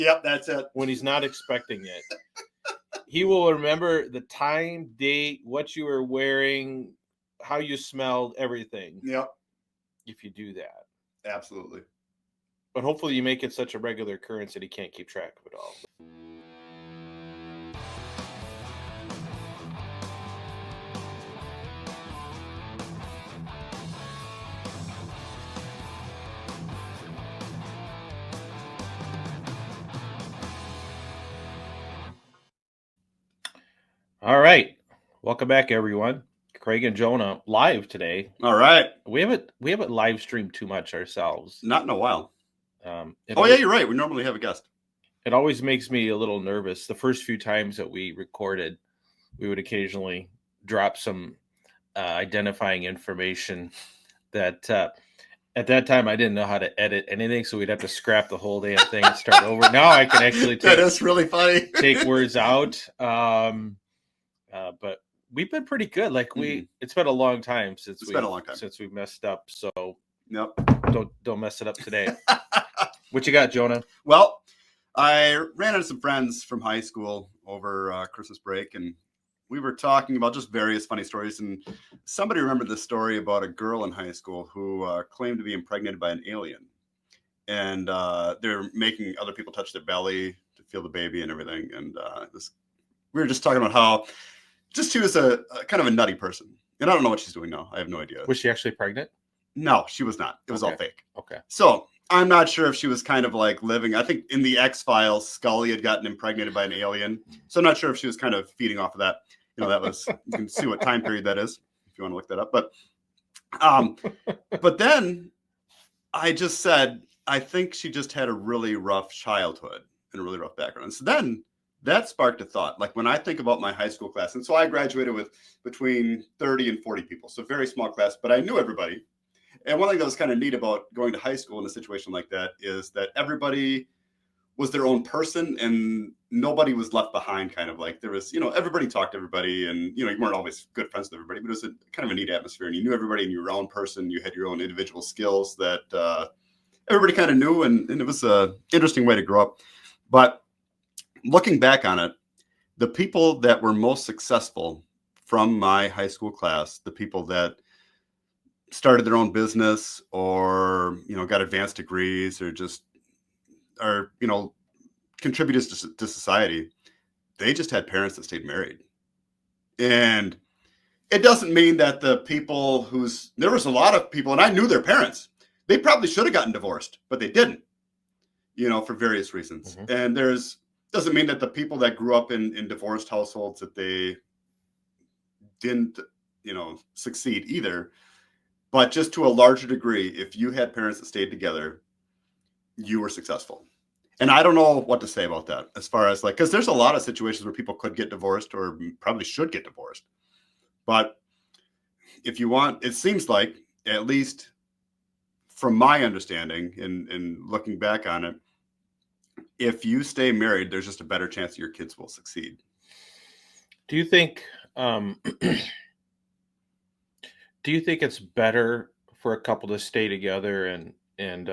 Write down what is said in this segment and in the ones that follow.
Yep, that's it. When he's not expecting it. He will remember the time, date, what you were wearing, how you smelled, everything. Yep. If you do that. Absolutely. But hopefully you make it such a regular occurrence that he can't keep track of it all. All right. Welcome back, everyone. Craig and Jonah live today. All right. We haven't live streamed too much ourselves. Not in a while. Yeah, you're right. We normally have a guest. It always makes me a little nervous. The first few times that we recorded, we would occasionally drop some identifying information that at that time I didn't know how to edit anything, so we'd have to scrap the whole damn thing and start over. Now I can actually that is really funny. take words out. But we've been pretty good. Like it's been a long time since we messed up. So yep. Don't mess it up today. What you got, Jonah? Well, I ran into some friends from high school over Christmas break, and we were talking about just various funny stories. And somebody remembered this story about a girl in high school who claimed to be impregnated by an alien, and they're making other people touch their belly to feel the baby and everything. And we were just talking about how she was a kind of a nutty person, and I don't know what she's doing now. I have no idea. Was she actually pregnant? No, she was not. It was all fake. Okay. So I'm not sure if she was kind of like living. I think in the X-Files, Scully had gotten impregnated by an alien. So I'm not sure if she was kind of feeding off of that. You know, that was, you can see what time period that is if you want to look that up. But then I just said, I think she just had a really rough childhood and a really rough background. And so then that sparked a thought. Like when I think about my high school class, and so I graduated with between 30 and 40 people. So very small class, but I knew everybody. And one thing that was kind of neat about going to high school in a situation like that is that everybody was their own person and nobody was left behind. Kind of like there was, everybody talked to everybody, and, you weren't always good friends with everybody, but it was a kind of a neat atmosphere, and you knew everybody and you were your own person. You had your own individual skills that everybody kind of knew. And it was an interesting way to grow up. But looking back on it, the people that were most successful from my high school class, the people that started their own business or, got advanced degrees or just are, contributors to society, they just had parents that stayed married. And it doesn't mean that the people there was a lot of people, and I knew their parents, they probably should have gotten divorced, but they didn't, for various reasons. Mm-hmm. And doesn't mean that the people that grew up in divorced households that they didn't, succeed either. But just to a larger degree, if you had parents that stayed together, you were successful. And I don't know what to say about that as far as because there's a lot of situations where people could get divorced or probably should get divorced. But if you want, it seems like, at least from my understanding and looking back on it, if you stay married, there's just a better chance your kids will succeed. Do you think it's better for a couple to stay together and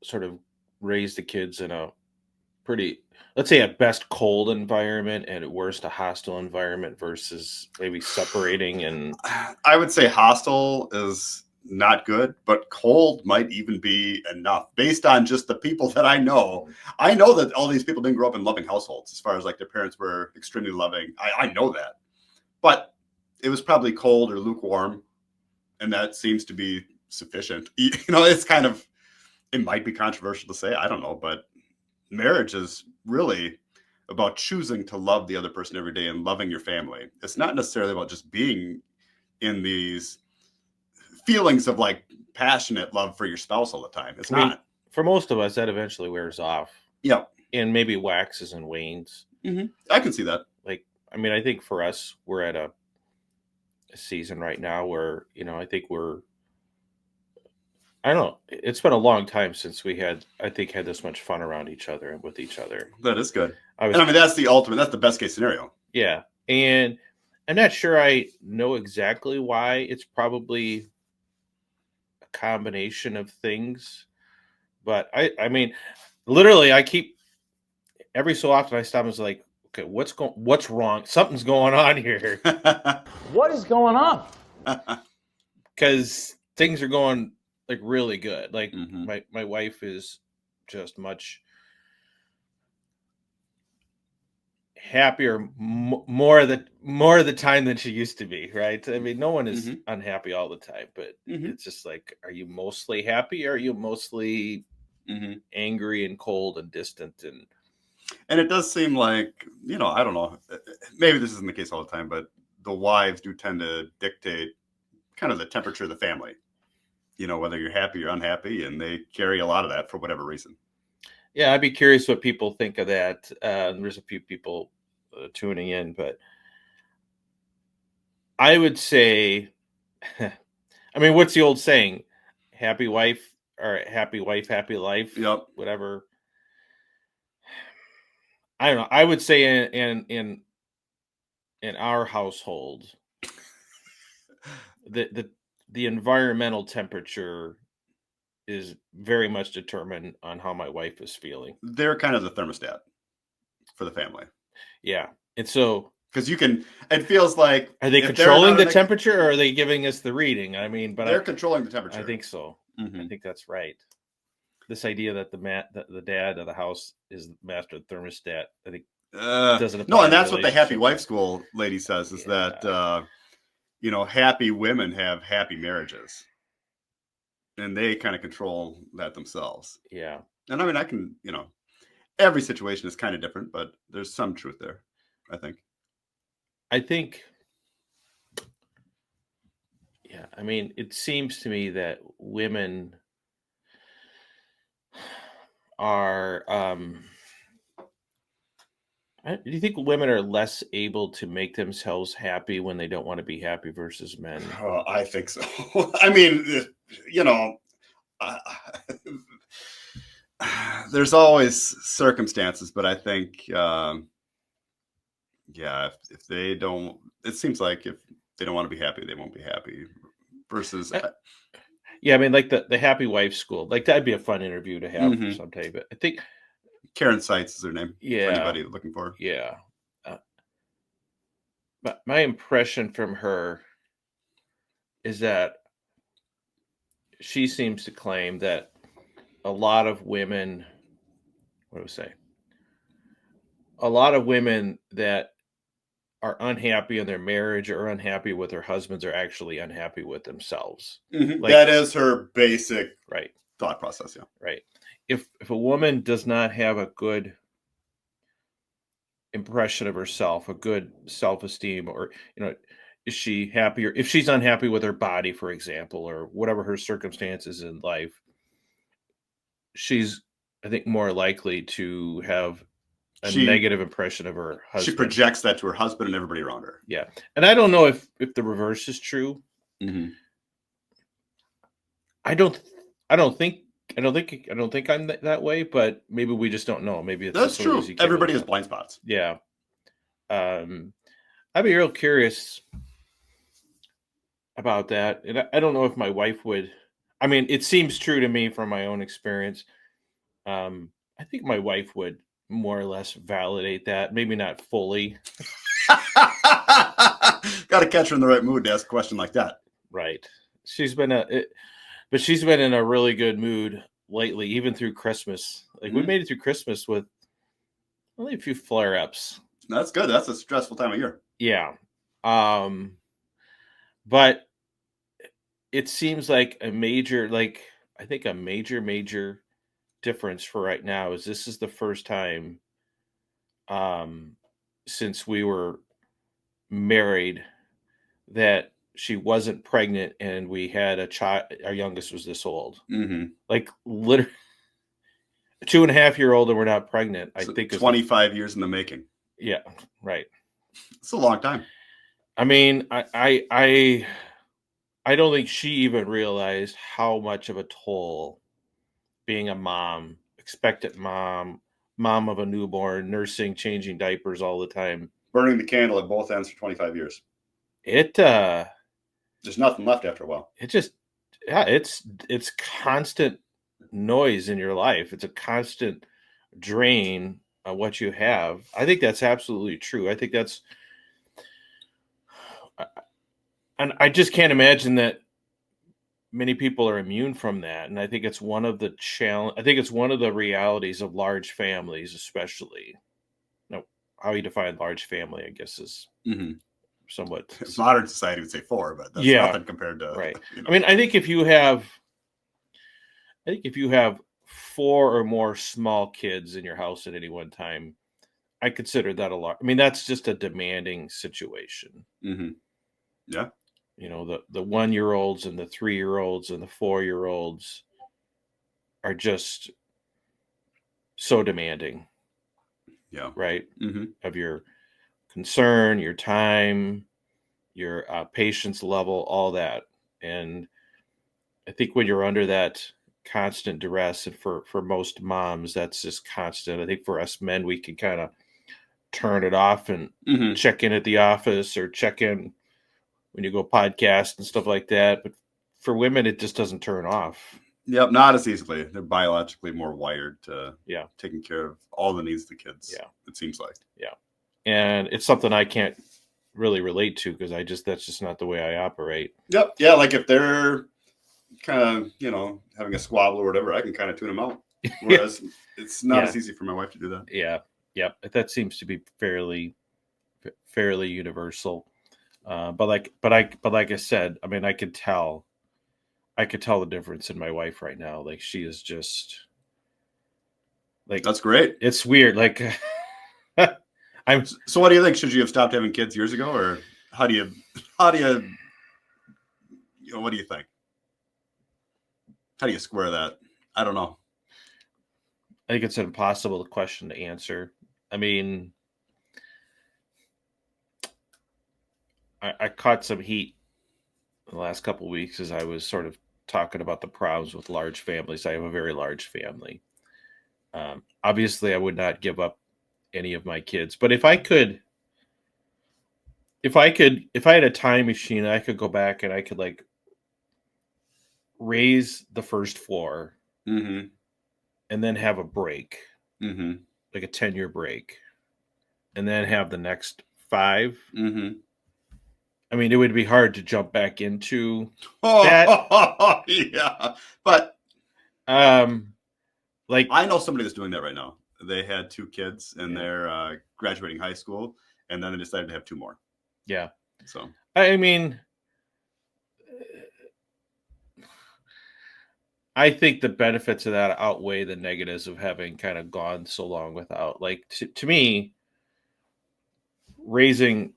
sort of raise the kids in a pretty, let's say at best cold environment and at worst a hostile environment versus maybe separating? And I would say hostile is not good, but cold might even be enough based on just the people that I know. I know that all these people didn't grow up in loving households as far as their parents were extremely loving. I know that, but it was probably cold or lukewarm. And that seems to be sufficient. It's kind of, it might be controversial to say, I don't know, but marriage is really about choosing to love the other person every day and loving your family. It's not necessarily about just being in these feelings of passionate love for your spouse all the time. It's not. For most of us, that eventually wears off. Yeah. And maybe waxes and wanes. Mm-hmm. I can see that. I think for us, we're at a season right now where I think I don't know, it's been a long time since we had this much fun around each other and with each other. That is good. That's the ultimate, that's the best case scenario. Yeah. And I'm not sure I know exactly why. It's probably a combination of things, but I mean literally I keep every so often I stop and was like, okay, what's wrong? Something's going on here. What is going on? Because things are going like really good. Like Mm-hmm. my wife is just much happier more of the time than she used to be, right? I mean, no one is unhappy all the time, but it's just like, are you mostly happy, or are you mostly angry and cold and distant? And it does seem like, I don't know, maybe this isn't the case all the time, but the wives do tend to dictate kind of the temperature of the family, whether you're happy or unhappy, and they carry a lot of that for whatever reason. Yeah, I'd be curious what people think of that. There's a few people tuning in, but I would say, I mean, what's the old saying? Happy wife, or happy wife, happy life. Yep. Whatever. I don't know. I would say in our household, the environmental temperature is very much determined on how my wife is feeling. They're kind of the thermostat for the family. Yeah. And so, because it feels like, are they controlling the temperature, or are they giving us the reading? I mean, but they're controlling the temperature. I think so. I think that's right. This idea that the dad of the house is the master of the thermostat, I think doesn't apply. No, and that's what the Happy Wife School lady says, is that happy women have happy marriages, and they kind of control that themselves. Yeah. And I mean, I can, every situation is kind of different, but there's some truth there, I think. Yeah, I mean, it seems to me that women are, do you think women are less able to make themselves happy when they don't want to be happy versus men? Oh, I think so. I mean, there's always circumstances, but I think, if they don't, it seems like if they don't want to be happy, they won't be happy. Versus, yeah, I mean, like the Happy Wife School, like that'd be a fun interview to have someday. But I think Karen Seitz is her name. Yeah, for anybody looking for her. Yeah, but my impression from her is that she seems to claim that a lot of women, a lot of women that are unhappy in their marriage or unhappy with their husbands are actually unhappy with themselves. Like, that is her basic thought process. Yeah. Right. If a woman does not have a good impression of herself, a good self-esteem, or, is she happy, or if she's unhappy with her body, for example, or whatever her circumstances in life, she's, I think, more likely to have a negative impression of her husband. She projects that to her husband and everybody around her. Yeah. And I don't know if the reverse is true. I don't think I'm that way, but maybe we just don't know. Maybe it's that's true. Everybody has blind spots. Yeah. I'd be real curious about that. And I don't know if my wife would. I mean, it seems true to me from my own experience. I think my wife would more or less validate that. Maybe not fully. Got to catch her in the right mood to ask a question like that. Right. She's been in a really good mood lately, even through Christmas. Like we made it through Christmas with only a few flare-ups. That's good. That's a stressful time of year. Yeah. But it seems like a major difference for right now is this is the first time since we were married that she wasn't pregnant and we had a child. Our youngest was this old. Like literally 2.5-year-old and we're not pregnant. I think 25 years in the making. Yeah, right. It's a long time. I mean, I don't think she even realized how much of a toll being a mom, expectant mom of a newborn, nursing, changing diapers all the time, burning the candle at both ends for 25 years. There's nothing left after a while. It just, it's constant noise in your life. It's a constant drain what you have. I think that's absolutely true. I think that's, and I just can't imagine that many people are immune from that. And I think it's one of the I think it's one of the realities of large families, especially. Now, how you define large family, I guess, is somewhat modern society would say 4, but that's nothing compared to right. I mean, I think if you have 4 or more small kids in your house at any one time, I consider that a lot. I mean, that's just a demanding situation. Yeah. You know, the 1-year-olds and the 3-year-olds and the 4-year-olds are just so demanding. Yeah. Right. Of your concern, your time, your patience level, all that. And I think when you're under that constant duress, and for most moms, that's just constant. I think for us men, we can kind of turn it off and check in at the office or check in when you go podcast and stuff like that. But for women, it just doesn't turn off. Yep, not as easily. They're biologically more wired to taking care of all the needs of the kids. Yeah, it seems like. Yeah, and it's something I can't really relate to because that's just not the way I operate. Yep. Yeah, like if they're kind of having a squabble or whatever, I can kind of tune them out. Whereas it's not as easy for my wife to do that. Yeah. Yep. That seems to be fairly universal. But like I said, I mean, I could tell the difference in my wife right now. Like she is just like, that's great. It's weird. Like so what do you think? Should you have stopped having kids years ago, or how do you what do you think? How do you square that? I don't know. I think it's an impossible question to answer. I mean, I caught some heat in the last couple of weeks as I was sort of talking about the problems with large families. I have a very large family. Obviously, I would not give up any of my kids, but if I had a time machine, I could go back and I could like raise the first 4 and then have a break, like a 10-year break, and then have the next 5. I mean, it would be hard to jump back into that. Yeah, but like I know somebody that's doing that right now. They had 2 kids and they're graduating high school, and then they decided to have 2 more. Yeah. So I mean, I think the benefits of that outweigh the negatives of having kind of gone so long without. Like to me, raising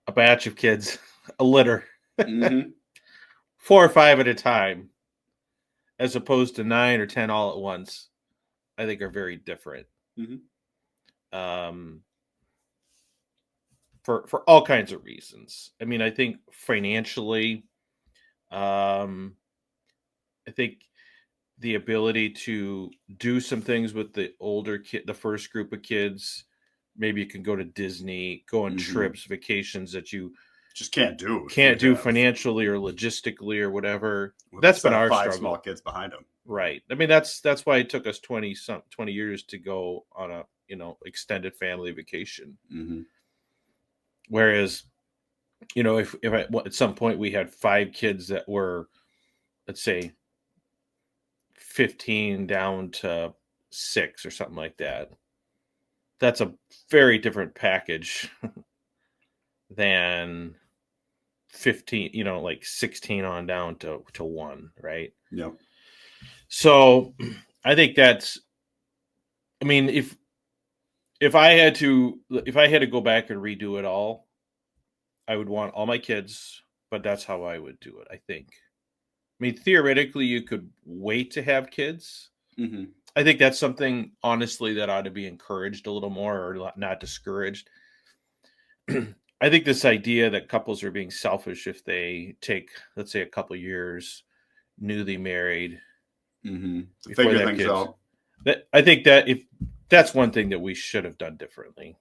a batch of kids, a litter, 4 or 5 at a time, as opposed to 9 or 10 all at once, I think are very different. For all kinds of reasons. I mean, I think financially, I think the ability to do some things with the older kid, the first group of kids, maybe you can go to Disney, go on trips, vacations that you just can't do financially or logistically or whatever. That's been our 5 struggle. Small kids behind them. Right. I mean, that's why it took us 20 years to go on a, extended family vacation. Whereas, if at some point we had 5 kids that were, let's say, 15 down to 6 or something like that, that's a very different package than 15, like 16 on down to 1, right? Yeah. So I think that's, I mean, if I had to go back and redo it all, I would want all my kids, but that's how I would do it, I think. I mean, theoretically, you could wait to have kids. I think that's something, honestly, that ought to be encouraged a little more, or not discouraged. I think this idea that couples are being selfish if they take, let's say, a couple years, newly married, figure things out. I think that if that's one thing that we should have done differently.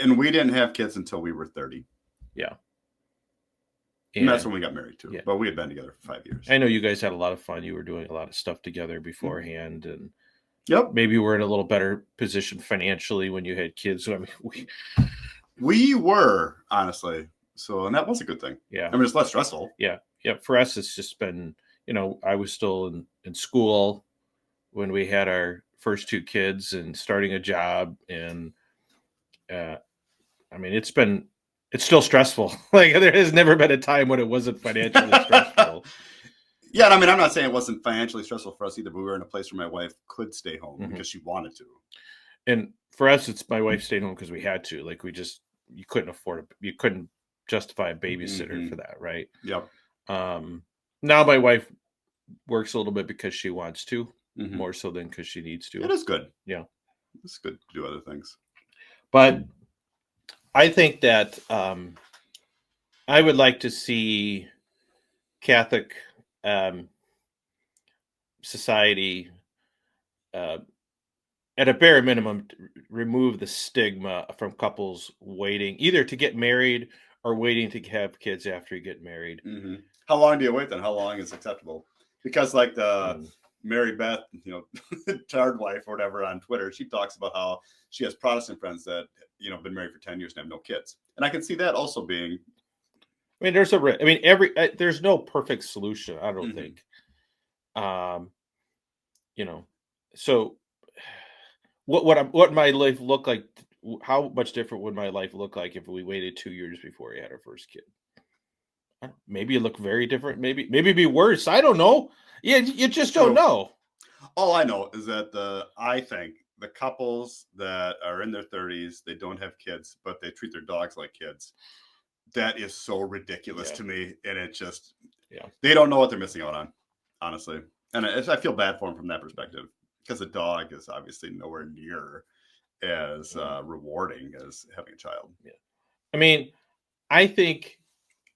And we didn't have kids until we were 30. Yeah. And that's when we got married too. Yeah. But we had been together for 5 years. I know you guys had a lot of fun. You were doing a lot of stuff together beforehand, and Yep. maybe we're in a little better position financially when you had kids. So I mean, We were, honestly. So, and that was a good thing. yeah. I mean, it's less stressful. Yeah. For us, it's just been, I was still in school when we had our first two kids and starting a job. And I mean, it's still stressful. Like there has never been a time when it wasn't financially stressful. Yeah, and I mean, I'm not saying it wasn't financially stressful for us either, but we were in a place where my wife could stay home because she wanted to. And for us, it's my wife stayed home because we had to. Like you couldn't justify a babysitter for that, right? Yep. Now my wife works a little bit because she wants to, more so than because she needs to. It is good. Yeah, it's good to do other things. But I think that I would like to see Catholic society, at a bare minimum, remove the stigma from couples waiting either to get married or waiting to have kids after you get married. How long do you wait then? How long is acceptable? Because like the Mary Beth, Tard wife or whatever on Twitter, she talks about how she has Protestant friends that been married for 10 years and have no kids, and I can see that also being. I mean, there's no perfect solution. I don't think. So what my life look like? How much different would my life look like if we waited 2 years before we had our first kid? Maybe it look very different. Maybe be worse. I don't know. Yeah, you just don't know. All I know is that I think the couples that are in their 30s, they don't have kids, but they treat their dogs like kids. That is so ridiculous to me, and it just they don't know what they're missing out on, honestly. And I feel bad for them from that perspective because a dog is obviously nowhere near as rewarding as having a child. Yeah, I mean, I think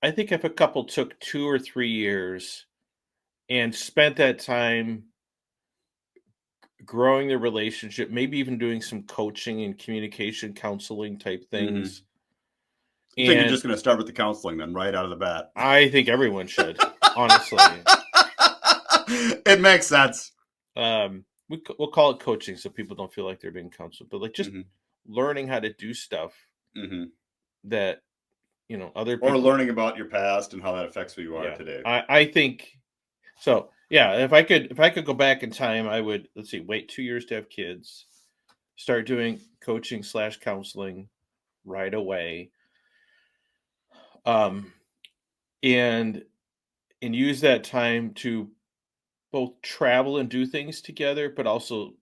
if a couple took 2 or 3 years and spent that time growing their relationship, maybe even doing some coaching and communication counseling type things. I think you're just going to start with the counseling then, right out of the bat. I think everyone should, honestly. It makes sense. We'll call it coaching so people don't feel like they're being counseled, but like just learning how to do stuff that other people, or learning about your past and how that affects who you are today. I think so. Yeah, if I could go back in time, I would wait 2 years to have kids, start doing coaching / counseling right away, and use that time to both travel and do things together, but also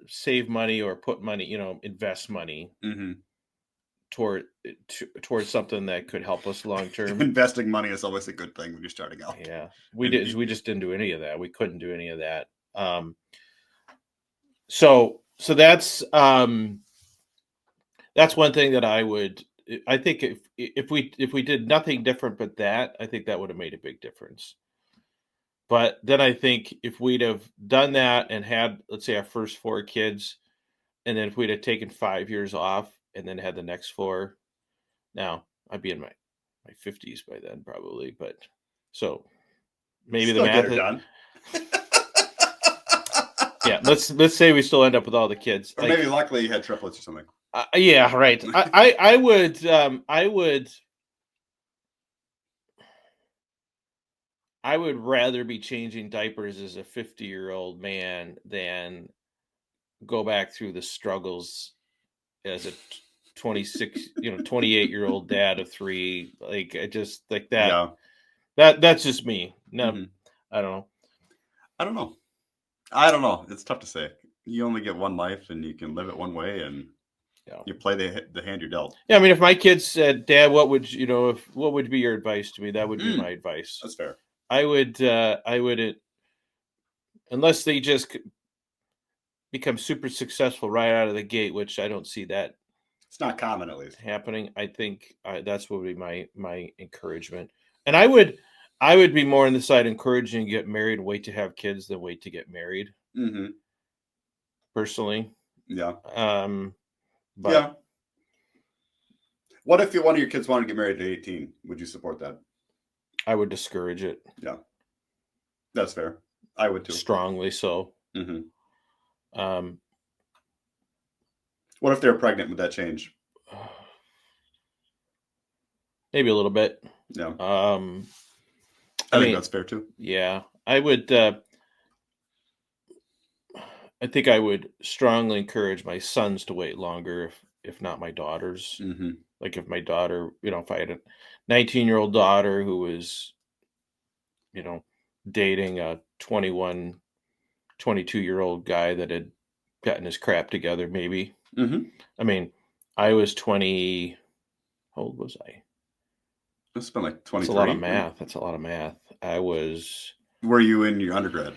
save money or put money, invest money towards something that could help us long term. Investing money is always a good thing when you're starting out. Yeah, we just didn't do any of that. We couldn't do any of that. So that's one thing that I think if we did nothing different but that, I think that would have made a big difference. But then I think if we'd have done that and had, let's say, our first 4 kids, and then if we'd have taken 5 years off and then had the next 4, now I'd be in my 50s by then probably. But so maybe still the math is done. Yeah, let's say we still end up with all the kids. Or maybe luckily you had triplets or something. Yeah, right. I would rather be changing diapers as a 50-year-old man than go back through the struggles as a 28-year-old dad of 3. Like I just like that. Yeah. That's just me. No, I don't know. I don't know. It's tough to say. You only get one life, and you can live it one way, and you play the hand you're dealt. Yeah, I mean, if my kids said, "Dad, what would be your advice to me?" That would be my advice. That's fair. I would, unless they just become super successul right out of the gate, which I don't see that. It's not common, at least, happening. I think that's what would be my encouragement, and I would be more on the side encouraging to get married, wait to have kids, than wait to get married. Personally, yeah. But yeah. What if one of your kids wanted to get married at 18? Would you support that? I would discourage it. Yeah, that's fair. I would too. Strongly so. What if they're pregnant? Would that change? Maybe a little bit. Yeah. I think mean, that's fair too. Yeah, I would. I think I would strongly encourage my sons to wait longer, if not my daughters. Mm-hmm. Like if my daughter, if I had a 19-year-old daughter who was, dating a 21, 22-year-old guy that had gotten his crap together, maybe. Mm-hmm. I mean, I was 20. How old was I? It's been like 23. That's a lot of math. That's a lot of math. I was. Were you in your undergrad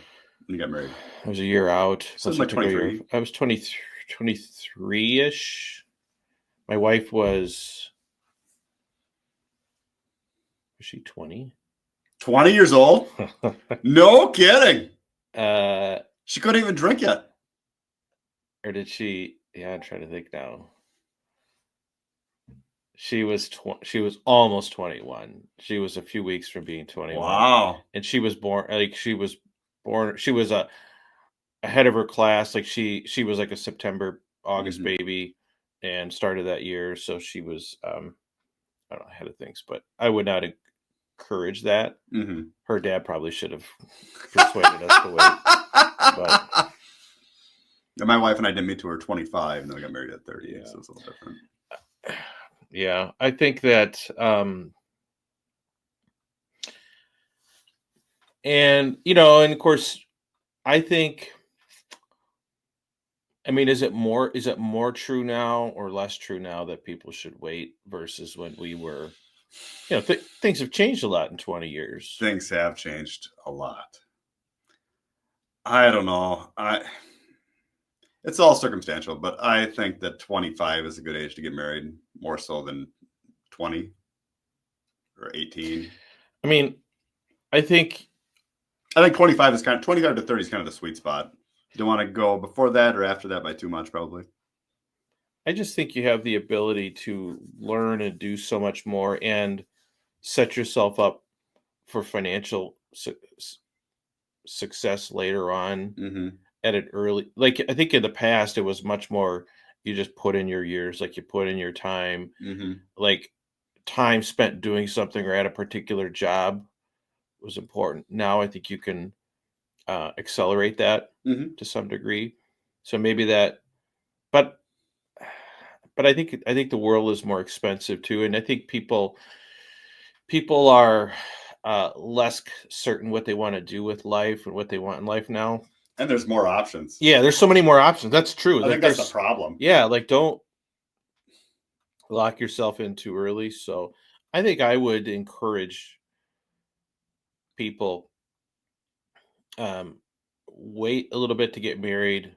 when you got married? I was a year out. So like 23. I was 23-ish. My wife was she 20? 20 years old? No kidding. Or She couldn't even drink yet. did she? Yeah, I'm trying to think now. She was almost 21. She was a few weeks from being 21. Wow. And she was born she was ahead of her class. Like she was like a September, August baby and started that year. So she was I don't know, ahead of things, but I would not encourage that. Mm-hmm. Her dad probably should have persuaded us to wait. But my wife and I didn't meet till we were 25, and then we got married at 30, so it's a little different. Yeah, I think that, and of course, I think, I mean, is it more true now or less true now that people should wait versus when we were, things have changed a lot in 20 years. Things have changed a lot. I don't know. It's all circumstantial, but I think that 25 is a good age to get married, more so than 20 or 18. I mean, I think 25 is 25 to 30 is kind of the sweet spot. Don't want to go before that or after that by too much, probably. I just think you have the ability to learn and do so much more and set yourself up for financial success later on. Mm-hmm. At an early, like I think in the past it was much more, you just put in your years, like you put in your time, like time spent doing something or at a particular job was important. Now I think you can accelerate that to some degree. So maybe that, but I think the world is more expensive too, and I think people are less certain what they want to do with life and what they want in life now. And there's more options. Yeah, there's so many more options. That's true. I think that's the problem. Yeah, like don't lock yourself in too early. So I think I would encourage people wait a little bit to get married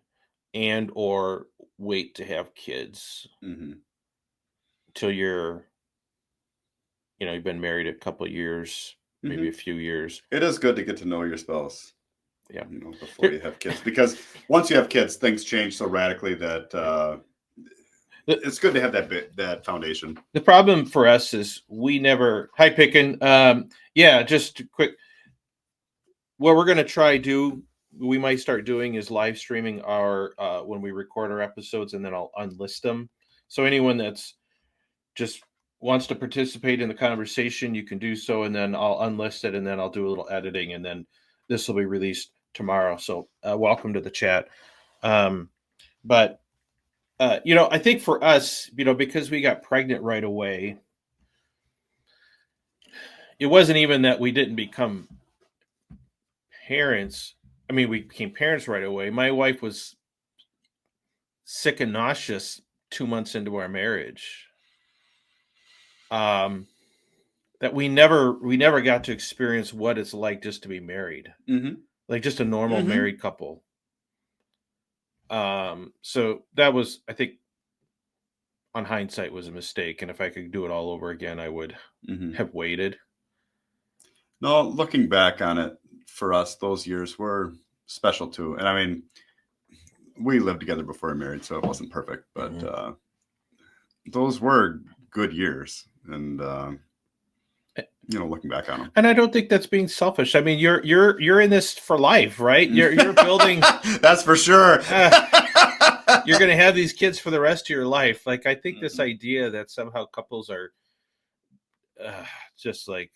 and or wait to have kids till you've been married a couple of years, maybe a few years. It is good to get to know your spouse. Yeah, before you have kids, because once you have kids, things change so radically that it's good to have that foundation. The problem for us is we never. Hi, Pickin. Just quick. What we're gonna we might start doing is live streaming our when we record our episodes, and then I'll unlist them. So anyone that's just wants to participate in the conversation, you can do so, and then I'll unlist it, and then I'll do a little editing, and then this will be released tomorrow. So welcome to the chat. I think for us, because we got pregnant right away, it wasn't even that we didn't become parents. I mean, we became parents right away. My wife was sick and nauseous 2 months into our marriage. That we never got to experience what it's like just to be married. Like just a normal married couple. So that was, I think, on hindsight, was a mistake. And if I could do it all over again, I would have waited. No, looking back on it, for us, those years were special too. And I mean, we lived together before we married, so it wasn't perfect, but those were good years. And looking back on them. And I don't think that's being selfish. I mean, you're in this for life, right? You're building. That's for sure. you're going to have these kids for the rest of your life. Like, I think this idea that somehow couples are just like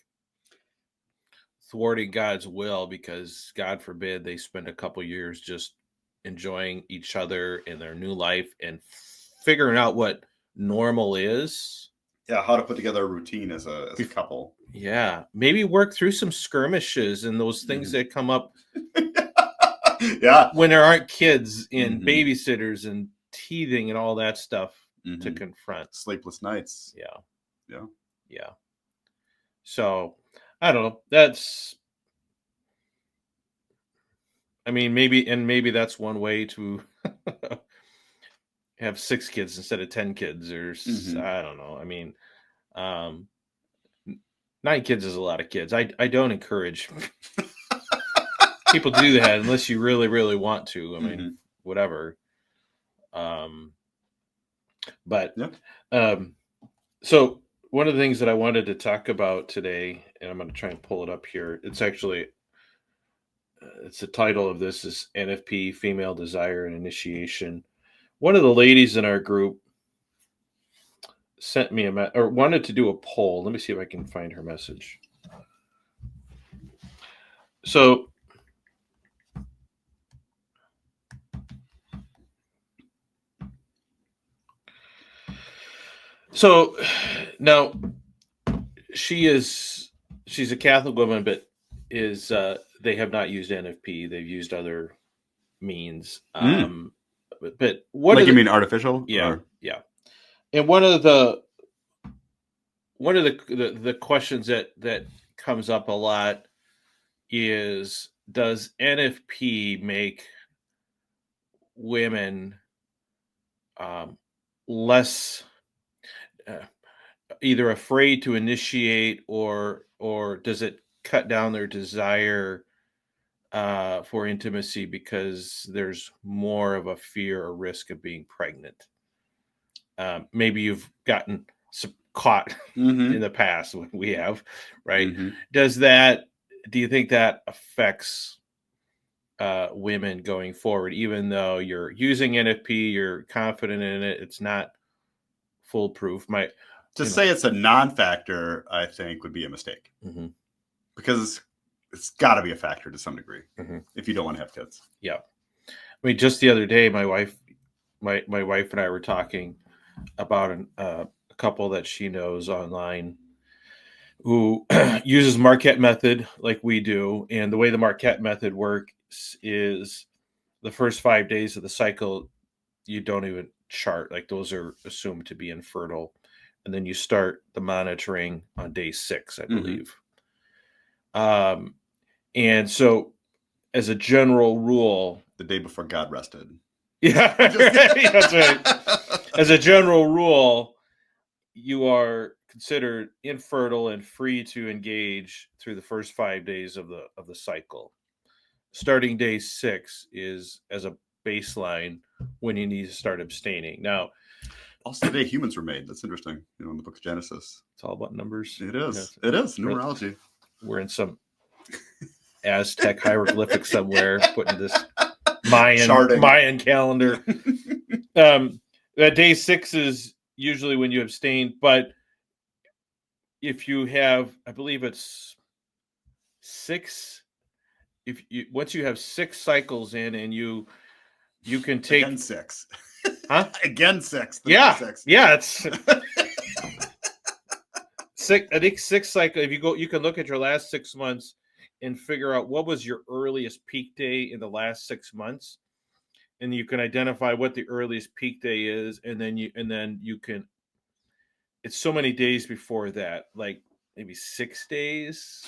thwarting God's will because, God forbid, they spend a couple years just enjoying each other in their new life and figuring out what normal is. Yeah, how to put together a routine as a couple. Yeah, maybe work through some skirmishes and those things that come up yeah, when there aren't kids and babysitters and teething and all that stuff to confront. Sleepless nights. Yeah. So I don't know. That's, I mean, maybe that's one way to have 6 kids instead of 10 kids, or I don't know. I mean, 9 kids is a lot of kids. I don't encourage people to do that unless you really, really want to. I mean, whatever. So one of the things that I wanted to talk about today, and I'm going to try and pull it up here. It's actually, it's the title of this is NFP, Female Desire and Initiation. One of the ladies in our group sent me or wanted to do a poll. Let me see if I can find her message. So now she's a Catholic woman, but they have not used NFP. They've used other means. But what, like, you mean artificial? Yeah. Yeah. And one of the questions that comes up a lot is, does NFP make women less either afraid to initiate, or does it cut down their desire for intimacy because there's more of a fear or risk of being pregnant? Maybe you've gotten caught in the past when we have, right? Do you think that affects women going forward, even though you're using NFP, you're confident in it, it's not foolproof? Say it's a non-factor, I think, would be a mistake, because it's got to be a factor to some degree if you don't want to have kids. Yeah, I mean, just the other day, my wife and I were talking about a couple that she knows online who uses Marquette method like we do. And the way the Marquette method works is the first 5 days of the cycle, you don't even chart. Like, those are assumed to be infertile. And then you start the monitoring on day 6, I believe. And so as a general rule, the day before God rested. Yeah, that's right. As a general rule, you are considered infertile and free to engage through the first 5 days of the cycle. Starting day 6 is, as a baseline, when you need to start abstaining. Now, also the day humans were made. That's interesting. In the book of Genesis, it's all about numbers. It is. It is numerology. We're in some Aztec hieroglyphic somewhere, putting this Mayan calendar. Day 6 is usually when you abstain, but if you have, I believe it's 6. Once you have 6 cycles in, and you can take again 6, huh? Again 6. Yeah, 6. Yeah. It's 6. I think 6 cycle. If you can look at your last 6 months and figure out what was your earliest peak day in the last 6 months, and you can identify what the earliest peak day is, and then you can. It's so many days before that, like maybe 6 days.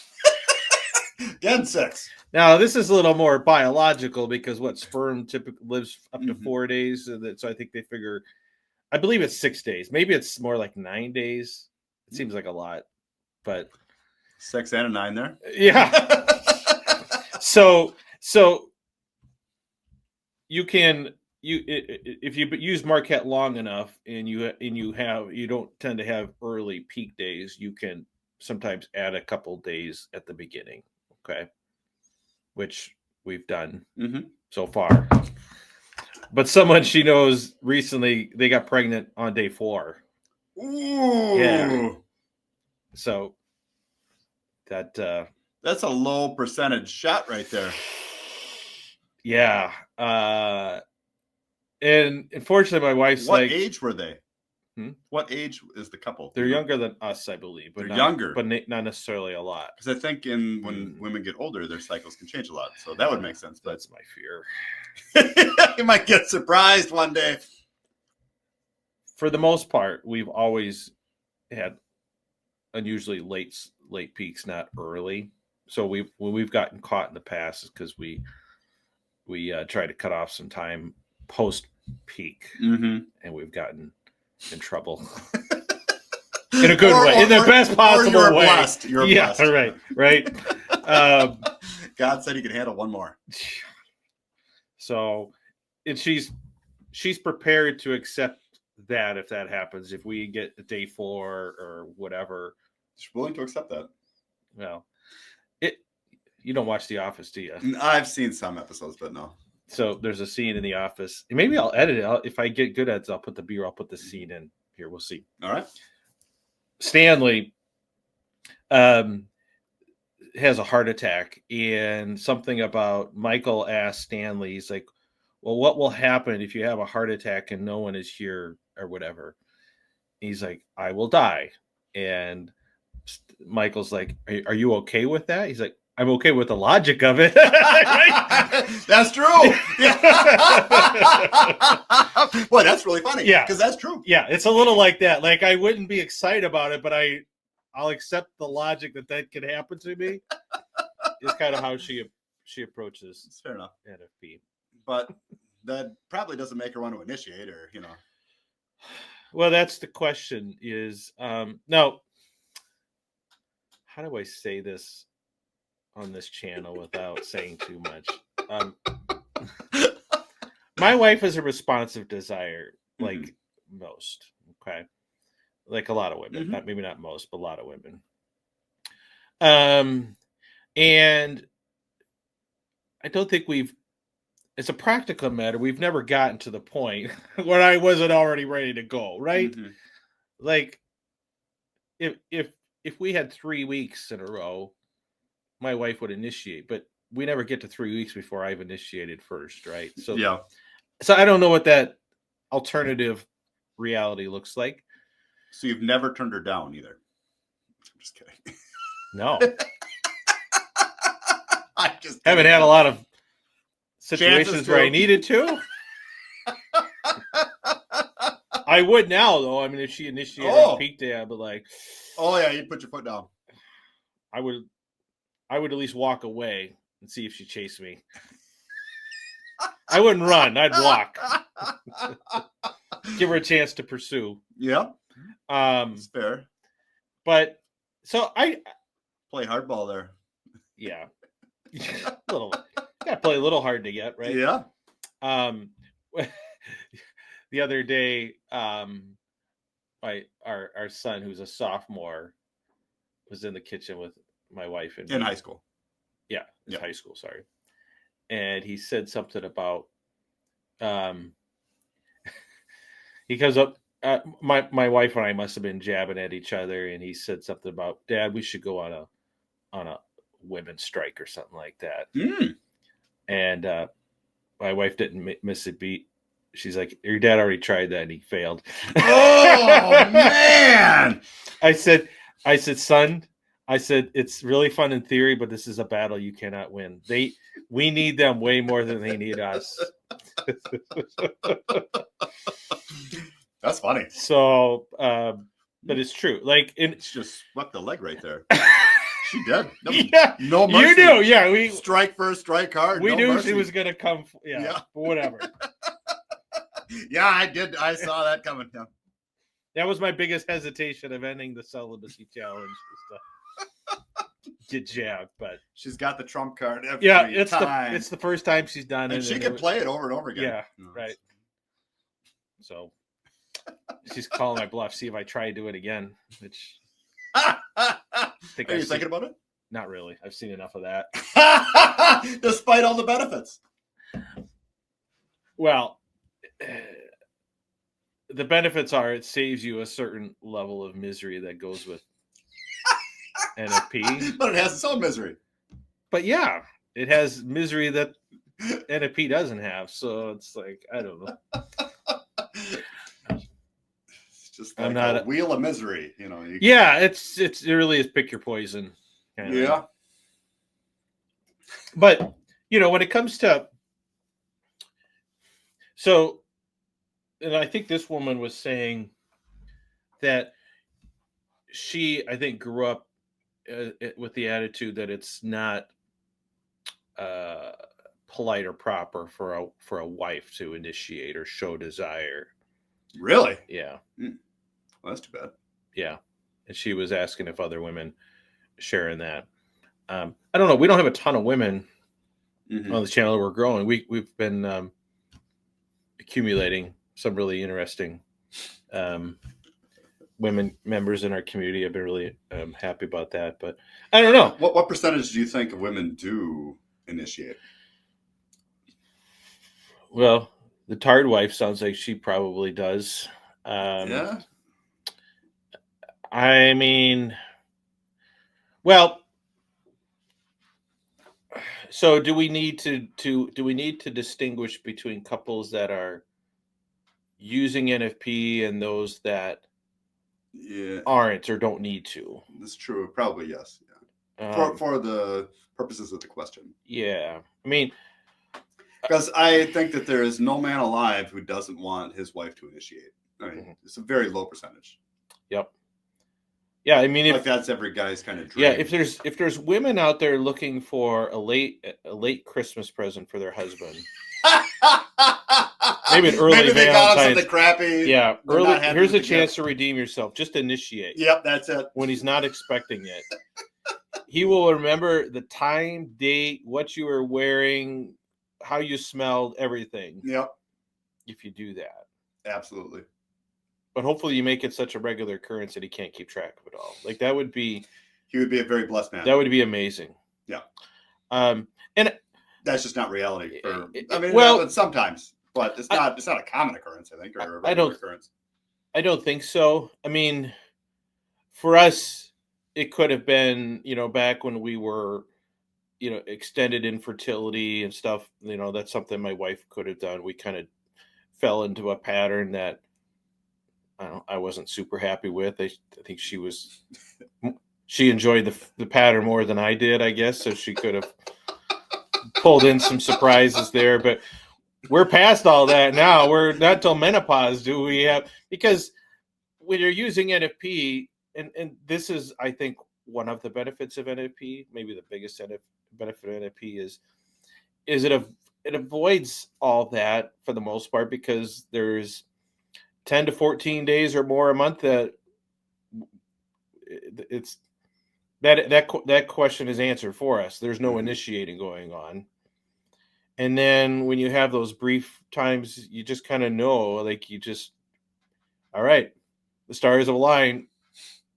Again 6. Now this is a little more biological because sperm typically lives up to 4 days, so I think they figure. I believe it's 6 days. Maybe it's more like 9 days. It seems like a lot, but 6 and a 9 there. Yeah. So you can if you use Marquette long enough, and you don't tend to have early peak days, you can sometimes add a couple days at the beginning. Okay, which we've done so far. But someone she knows recently, they got pregnant on day 4. Ooh. Yeah. So that that's a low percentage shot right there. Yeah. And unfortunately, my wife's what like, age were they? What age is the couple? They're younger than us, I believe. But they're younger. But not necessarily a lot. Because I think when women get older, their cycles can change a lot. So that would make sense. But that's my fear. You might get surprised one day. For the most part, we've always had unusually late peaks, not early. So when we've gotten caught in the past is because we try to cut off some time post peak, and we've gotten in trouble in a good way, in the best possible you're way. Blessed. You're blessed. Right. God said he could handle one more. So, and she's prepared to accept that if that happens, if we get a day 4 or whatever, she's willing to accept that. Well, you don't watch The Office, do you? I've seen some episodes, but no. So there's a scene in The Office. Maybe I'll edit it. If I get good at it, I'll put the scene in here. We'll see. All right. Stanley has a heart attack, and something about Michael asked Stanley, he's like, well, what will happen if you have a heart attack and no one is here or whatever? He's like, I will die. And Michael's like, are you okay with that? He's like, I'm okay with the logic of it. That's true. Well, that's really funny. Yeah. Because that's true. Yeah, it's a little like that. Like, I wouldn't be excited about it, but I'll accept the logic that could happen to me. It's kind of how she approaches. It's fair enough. NFP. But that probably doesn't make her want to initiate, or Well, that's the question. Is now, how do I say this on this channel without saying too much? My wife is a responsive desire, like most. Okay, like a lot of women. Maybe not most, but a lot of women. And I don't think it's a practical matter. We've never gotten to the point where I wasn't already ready to go, right? Like, if we had 3 weeks in a row, my wife would initiate, but we never get to 3 weeks before I've initiated first, right? So yeah. So I don't know what that alternative reality looks like. So you've never turned her down either? I'm just kidding. No. I just haven't had a lot of situations where I needed to. I would now, though. I mean, if she initiated a peak day, I'd be like, oh yeah, you'd put your foot down. I would at least walk away and see if she chased me. I wouldn't run. I'd walk. Give her a chance to pursue. Yeah. It's fair. But so I play hardball there. Yeah. Gotta play a little hard to get, right? Yeah. The other day, our son, who's a sophomore, was in the kitchen with my wife and in high school. Yeah, high school. Sorry, and he said something about he comes up. My wife and I must have been jabbing at each other, and he said something about, Dad, we should go on a women's strike or something like that. And my wife didn't miss a beat. She's like, your dad already tried that and he failed. Oh man. I said, son, it's really fun in theory, but this is a battle you cannot win. We need them way more than they need us. That's funny. So, but it's true. Like, it's just swept the leg right there. She did. No mercy. You knew. Yeah, we strike first, strike hard. We no knew mercy. she was gonna come. Yeah. But whatever. Yeah, I did. I saw that coming. Yeah. That was my biggest hesitation of ending the celibacy challenge. Get jabbed, but she's got the trump card. It's the first time she's done it, and she can play it over and over again. Yeah, right. So she's calling my bluff. See if I try to do it again. Which Are you thinking about it? Not really. I've seen enough of that. Despite all the benefits. Well, the benefits are it saves you a certain level of misery that goes with NFP. But it has its own misery. But yeah, it has misery that NFP doesn't have. So it's like, I don't know. It's just I'm like not a wheel of misery, you know. Yeah, it really is pick your poison. Kind of Yeah. thing. But when it comes to and I think this woman was saying that she, I think, grew up with the attitude that it's not polite or proper for a wife to initiate or show desire. Really? Yeah. Well, that's too bad. Yeah. And she was asking if other women share in that. I don't know. We don't have a ton of women on the channel. We're growing. We've been accumulating some really interesting women members in our community. I've been really happy about that. But I don't know. What percentage do you think of women do initiate? Well, the tired wife sounds like she probably does. Yeah. I mean, well, so do we need to distinguish between couples that are using NFP and those that aren't or don't need to? That's true. Probably yes. Yeah. For the purposes of the question. Yeah. I mean, because I think that there is no man alive who doesn't want his wife to initiate. I mean, it's a very low percentage. Yep. Yeah, I mean, if that's every guy's kind of dream. Yeah, if there's women out there looking for a late Christmas present for their husband, maybe an early maybe they Valentine's. got him something crappy. Yeah, early. Here's a chance to redeem yourself. Just initiate. Yep, that's it. When he's not expecting it, he will remember the time, date, what you were wearing, how you smelled, everything. Yep. If you do that, absolutely. But hopefully you make it such a regular occurrence that he can't keep track of it all. Like that would be. He would be a very blessed man. That would be amazing. Yeah. And that's just not reality. I mean, well, it happens sometimes, but it's not a common occurrence, I think, or a regular occurrence. I don't think so. I mean, for us, it could have been, back when we were, extended infertility and stuff. That's something my wife could have done. We kind of fell into a pattern that I wasn't super happy with. I think she enjoyed the pattern more than I did, I guess. So she could have pulled in some surprises there, but we're past all that now. We're not till menopause do we have, because when you're using NFP, and this is, I think, one of the benefits of NFP, maybe the biggest benefit of NFP is it avoids all that for the most part, because there's 10 to 14 days or more a month that it's that question is answered for us. There's no initiating going on. And then when you have those brief times, you just kind of know, like all right, the stars have aligned.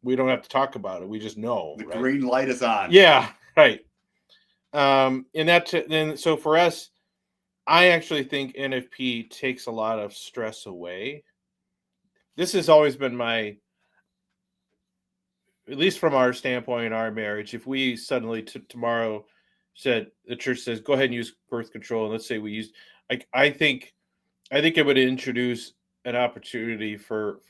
We don't have to talk about it. We just know. The green light is on. Yeah, right. So for us, I actually think NFP takes a lot of stress away. This has always been at least from our standpoint in our marriage, if we suddenly tomorrow said, the church says, go ahead and use birth control, and let's say we use, I think it would introduce an opportunity for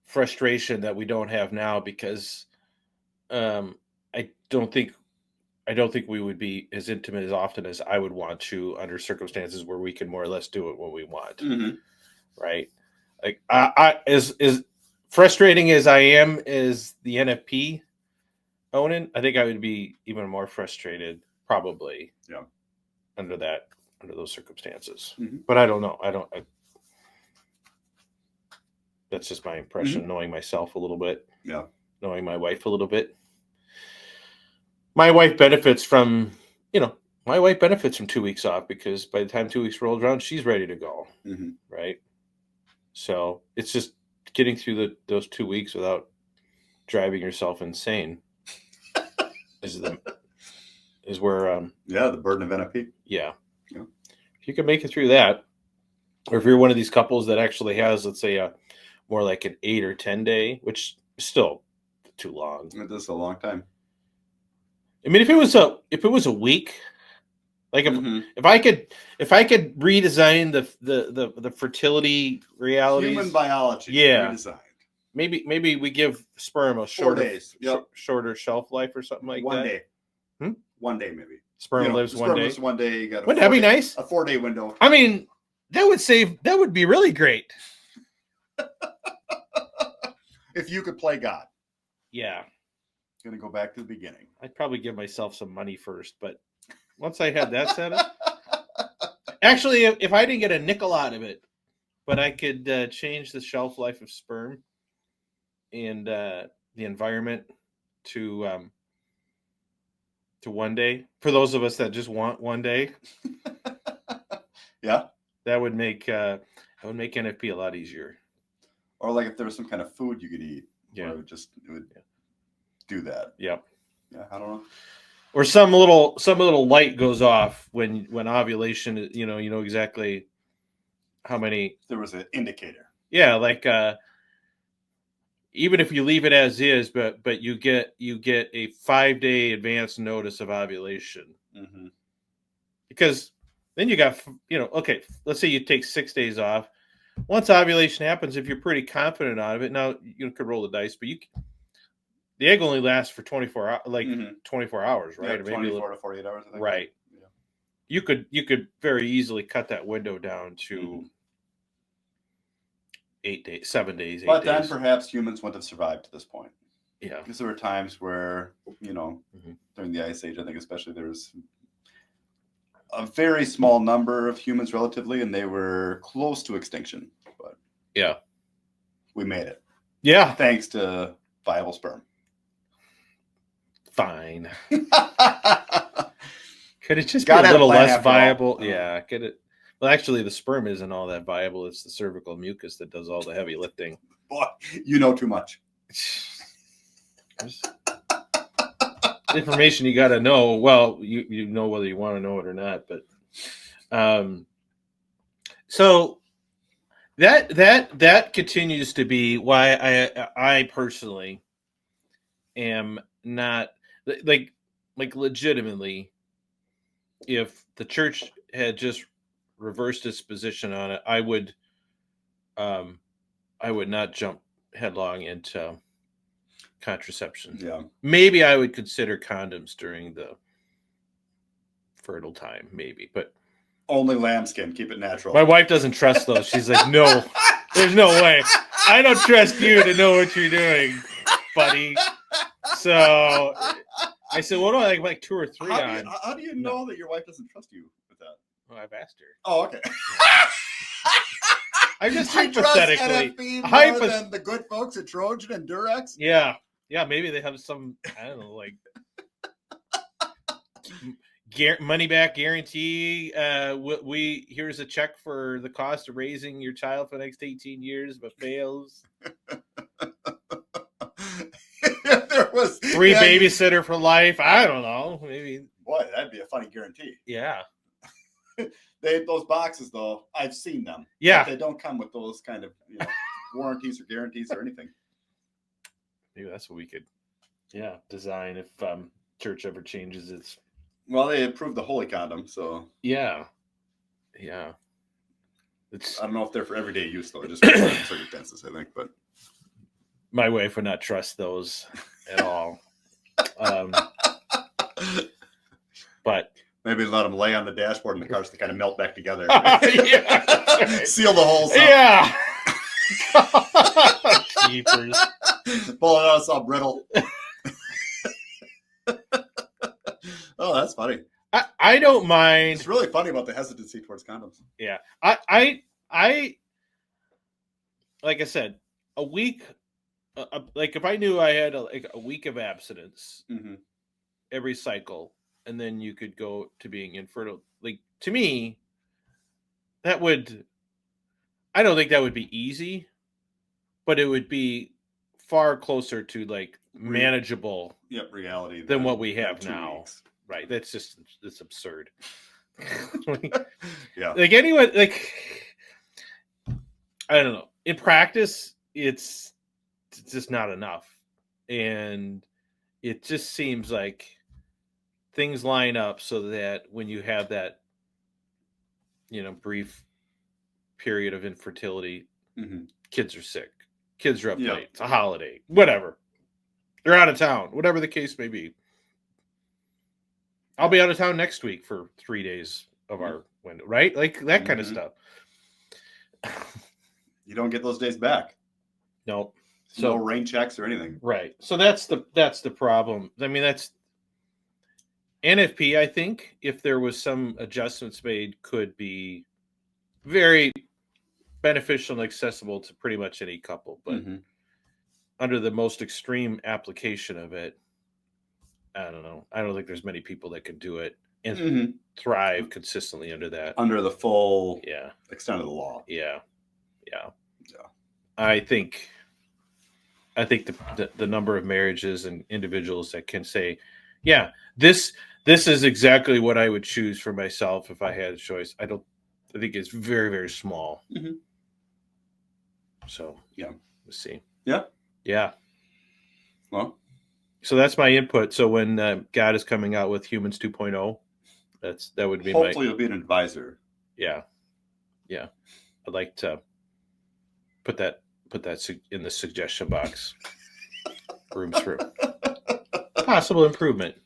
frustration that we don't have now, because I don't think we would be as intimate as often as I would want to under circumstances where we can more or less do it when we want. Right? Like I as frustrating as I am as the NFP owning, I think I would be even more frustrated probably. Yeah. Under those circumstances. But I don't know. That's just my impression, knowing myself a little bit. Yeah. Knowing my wife a little bit. My wife benefits from 2 weeks off, because by the time 2 weeks rolls around, she's ready to go. Right. So it's just getting through those 2 weeks without driving yourself insane is where the burden of NFP. Yeah. if you can make it through that, or if you're one of these couples that actually has, let's say, a more like an 8 or 10 day, which is still too long. It is a long time. I mean, if it was a week, like if I could redesign the fertility realities, human biology, yeah, redesigned. Maybe we give sperm a 4 days, shorter shelf life or something like one that. Day. 1 day maybe. Sperm lives 1 day. Lives 1 day. You got wouldn't that be nice? A 4-day window. I mean, that would be really great. If you could play God. Yeah. Gonna go back to the beginning. I'd probably give myself some money first, but once I had that set up, actually, if I didn't get a nickel out of it, but I could change the shelf life of sperm and the environment to 1 day, for those of us that just want 1 day, yeah, that would make NFP a lot easier. Or like if there was some kind of food you could eat, yeah, it would do that. Yep. Yeah, I don't know. Or some little light goes off when ovulation. You know exactly how many. There was an indicator. Yeah, like even if you leave it as is, but you get a 5-day advance notice of ovulation, because then you got okay. Let's say you take 6 days off. Once ovulation happens, if you're pretty confident out of it, now you could roll the dice, but the egg only lasts for 24 hours, 24 hours, right? Yeah, 24 to 48 hours, I think. Right. Yeah. You could very easily cut that window down to 8 days, 7 days, 8 but days. then perhaps humans wouldn't have survived to this point. Yeah. Because there were times where, during the Ice Age, I think especially, there was a very small number of humans relatively, and they were close to extinction. But yeah, we made it. Yeah. Thanks to viable sperm. Fine. Could it just be a little less viable? Yeah. Could it? Well, actually, the sperm isn't all that viable. It's the cervical mucus that does all the heavy lifting. Boy, you know too much. Information you got to know. Well, you know whether you want to know it or not, but so that continues to be why I personally am not like legitimately, if the church had just reversed its position on it, I would not jump headlong into contraception. Yeah. Maybe I would consider condoms during the fertile time, maybe, but only lambskin, keep it natural. My wife doesn't trust those. She's like, no, there's no way. I don't trust you to know what you're doing, buddy. So I said, well, no, like 2 or 3 on. How do you know that your wife doesn't trust you with that? Well, I've asked her. Oh, okay. I'm just hypothetically. More than the good folks at Trojan and Durex? Yeah. Yeah, maybe they have some, I don't know, like money back guarantee. Here's a check for the cost of raising your child for the next 18 years, but fails. There was free babysitter for life. I don't know. Maybe. Boy, that'd be a funny guarantee. Yeah. Those boxes though, I've seen them. Yeah. But they don't come with those kind of warranties or guarantees or anything. Maybe that's what we could design if church ever changes its. Well, they approved the holy condom, so yeah. I don't know if they're for everyday use though, just for certain circumstances, I think. But my wife would not trust those at all. But maybe let them lay on the dashboard and the cars to kind of melt back together. Yeah, seal the holes up. Yeah. Keepers. Pull it out, it's all brittle. Oh, that's funny. I don't mind. It's really funny about the hesitancy towards condoms. Yeah. I like I said, a week, like if I knew I had a week of abstinence every cycle, and then you could go to being infertile, like to me, I don't think that would be easy, but it would be far closer to like manageable reality than what we have now. Weeks. Right. It's absurd. Yeah. Like anyone, like I don't know. In practice, it's just not enough, and it just seems like things line up so that when you have that, brief period of infertility, kids are sick, kids are up Yeah. late, it's a holiday, whatever. They're out of town, whatever the case may be. I'll be out of town next week for 3 days of our window, right? Like that kind of stuff. You don't get those days back. No. So no rain checks or anything. Right. So that's the problem. I mean, that's NFP, I think, if there was some adjustments made, could be very beneficial and accessible to pretty much any couple. But under the most extreme application of it, I don't know. I don't think there's many people that can do it and thrive consistently under that. Under the full extent of the law. Yeah. I think the number of marriages and individuals that can say, yeah, this is exactly what I would choose for myself if I had a choice. I think it's very, very small. So yeah, let's see. Yeah. Well, so that's my input. So when God is coming out with Humans 2.0, that would be hopefully you'll be an advisor. Yeah. I'd like to put that in the suggestion box. Rooms for possible improvement.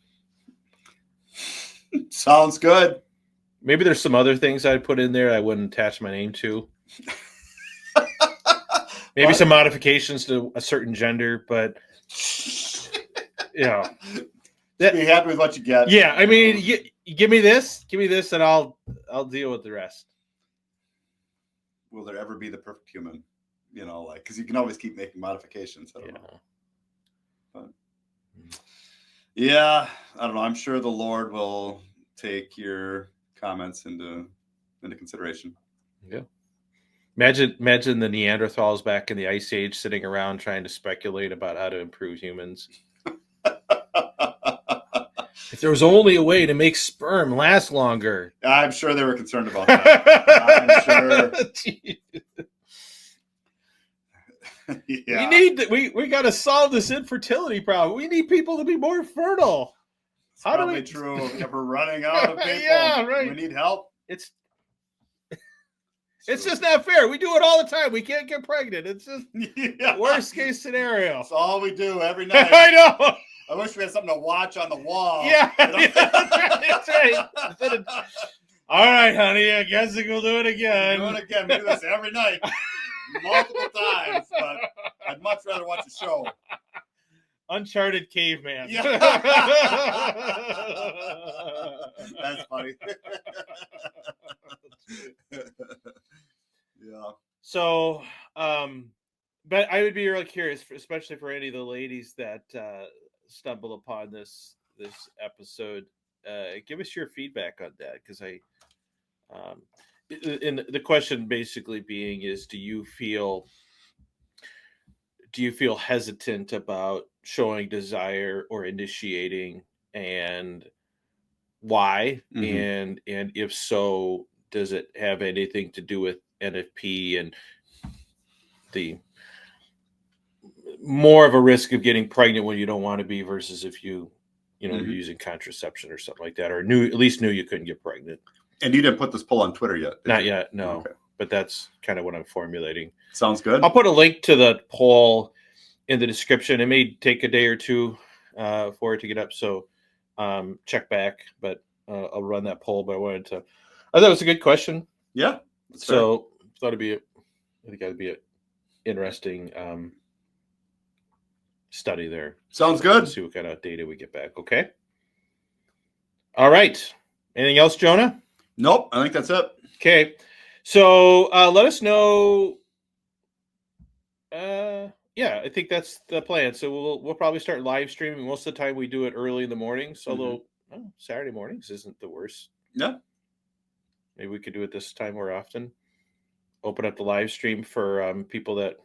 Sounds good. Maybe there's some other things I'd put in there I wouldn't attach my name to. Maybe some modifications to a certain gender, but be happy with what you get. Yeah, I mean, you give me this, and I'll deal with the rest. Will there ever be the perfect human? Because you can always keep making modifications. I don't know. But, I don't know. I'm sure the Lord will take your comments into consideration. Yeah. Imagine the Neanderthals back in the Ice Age sitting around trying to speculate about how to improve humans. If there was only a way to make sperm last longer. I'm sure they were concerned about that. I'm sure. We got to solve this infertility problem. We need people to be more fertile. It's probably true. We're running out of people. Yeah, right. We need help. It's just not fair. We do it all the time. We can't get pregnant. It's just worst case scenario. That's all we do every night. I know. I wish we had something to watch on the wall. Yeah, that's right. All right, honey. I guess we'll do it again. Do it again. We do this every night, multiple times. But I'd much rather watch a show. Uncharted Caveman. Yeah. That's funny. Yeah. So, but I would be really curious, especially for any of the ladies that stumble upon this episode. Give us your feedback on that, because and the question basically being is, do you feel hesitant about showing desire or initiating, and why? And if so, does it have anything to do with NFP and the more of a risk of getting pregnant when you don't want to be versus if you're using contraception or something like that, or at least knew you couldn't get pregnant? And you didn't put this poll on Twitter yet? Not yet, no. Okay. But that's kind of what I'm formulating. Sounds good. I'll put a link to the poll in the description. It may take a day or two for it to get up, so check back. But I'll run that poll. But I thought it was a good question. Yeah. So I think that'd be an interesting study there. Sounds good. See what kind of data we get back. Okay. All right. Anything else, Jonah? Nope. I think that's it. Okay. So let us know. I think that's the plan. So we'll probably start live streaming. Most of the time we do it early in the mornings, although Saturday mornings isn't the worst. Yeah. Maybe we could do it this time more often. Open up the live stream for people that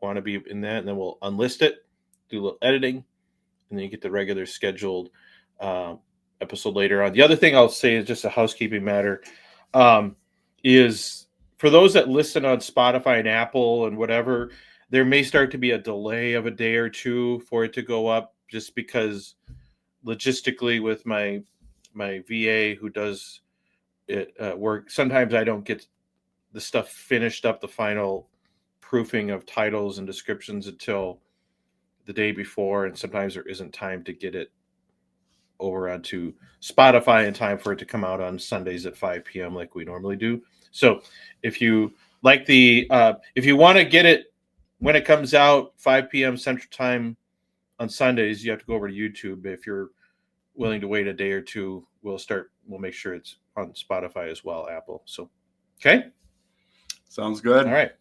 want to be in that, and then we'll unlist it, do a little editing, and then you get the regular scheduled episode later on. The other thing I'll say is just a housekeeping matter, is for those that listen on Spotify and Apple and whatever, there may start to be a delay of a day or two for it to go up, just because logistically with my VA who does it work, sometimes I don't get the stuff finished up, the final proofing of titles and descriptions, until the day before, and sometimes there isn't time to get it over onto Spotify in time for it to come out on Sundays at 5 p.m. like we normally do. So if you like if you want to get it when it comes out 5 p.m. Central Time on Sundays, you have to go over to YouTube. If you're willing to wait a day or two, we'll make sure it's on Spotify as well, Apple. So, okay. Sounds good. All right.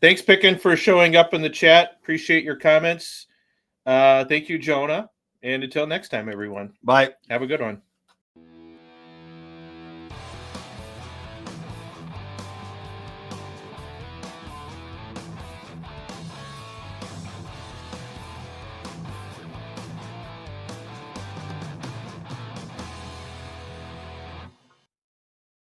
Thanks, Pickin, for showing up in the chat. Appreciate your comments. Thank you, Jonah. And until next time, everyone. Bye. Have a good one.